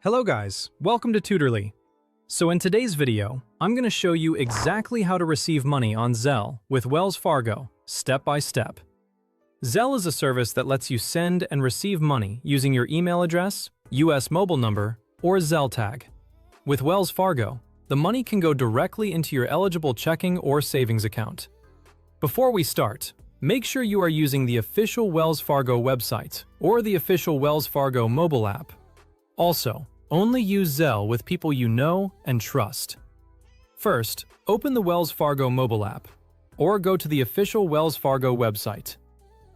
Hello guys, welcome to Tutorly. So in today's video, I'm going to show you exactly how to receive money on Zelle with Wells Fargo, step by step. Zelle is a service that lets you send and receive money using your email address, US mobile number, or Zelle tag. With Wells Fargo, the money can go directly into your eligible checking or savings account. Before we start, make sure you are using the official Wells Fargo website or the official Wells Fargo mobile app. Also, only use Zelle with people you know and trust. First, open the Wells Fargo mobile app, or go to the official Wells Fargo website.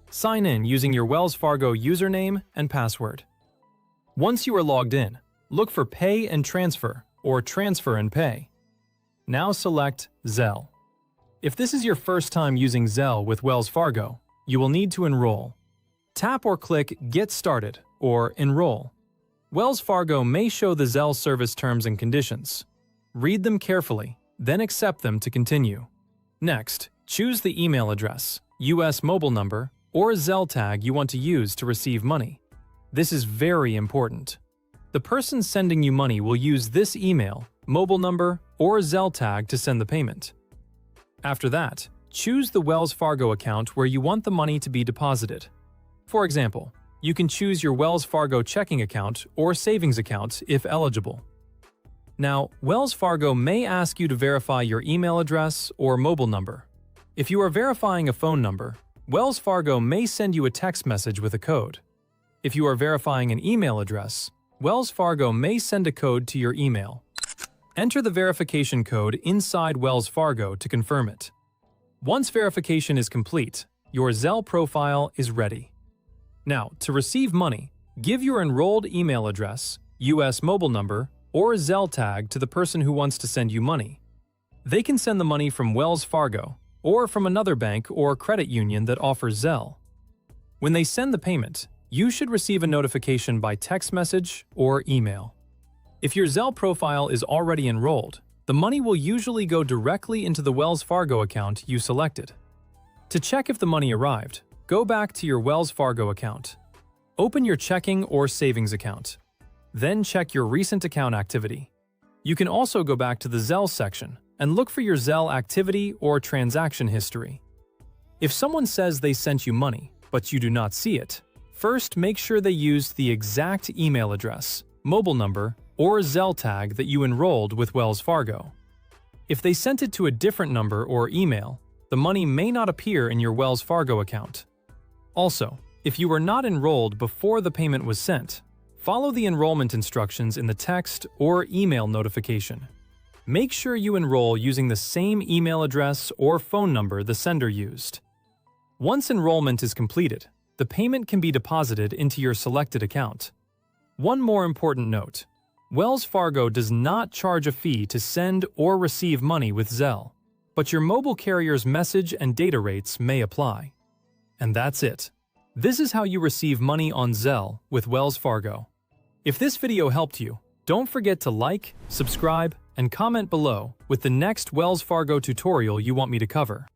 Sign in using your Wells Fargo username and password. Once you are logged in, look for Pay and Transfer or Transfer and Pay. Now select Zelle. If this is your first time using Zelle with Wells Fargo, you will need to enroll. Tap or click Get Started or Enroll. Wells Fargo may show the Zelle service terms and conditions. Read them carefully, then accept them to continue. Next, choose the email address, US mobile number, or Zelle tag you want to use to receive money. This is very important. The person sending you money will use this email, mobile number, or Zelle tag to send the payment. After that, choose the Wells Fargo account where you want the money to be deposited. For example, you can choose your Wells Fargo checking account or savings account if eligible. Now, Wells Fargo may ask you to verify your email address or mobile number. If you are verifying a phone number, Wells Fargo may send you a text message with a code. If you are verifying an email address, Wells Fargo may send a code to your email. Enter the verification code inside Wells Fargo to confirm it. Once verification is complete, your Zelle profile is ready. Now, to receive money, give your enrolled email address, US mobile number, or Zelle tag to the person who wants to send you money. They can send the money from Wells Fargo or from another bank or credit union that offers Zelle. When they send the payment, you should receive a notification by text message or email. If your Zelle profile is already enrolled, the money will usually go directly into the Wells Fargo account you selected. To check if the money arrived, go back to your Wells Fargo account. Open your checking or savings account. Then check your recent account activity. You can also go back to the Zelle section and look for your Zelle activity or transaction history. If someone says they sent you money, but you do not see it, first make sure they used the exact email address, mobile number, or Zelle tag that you enrolled with Wells Fargo. If they sent it to a different number or email, the money may not appear in your Wells Fargo account. Also, if you were not enrolled before the payment was sent, follow the enrollment instructions in the text or email notification. Make sure you enroll using the same email address or phone number the sender used. Once enrollment is completed, the payment can be deposited into your selected account. One more important note: Wells Fargo does not charge a fee to send or receive money with Zelle, but your mobile carrier's message and data rates may apply. And that's it. This is how you receive money on Zelle with Wells Fargo. If this video helped you, don't forget to like, subscribe, and comment below with the next Wells Fargo tutorial you want me to cover.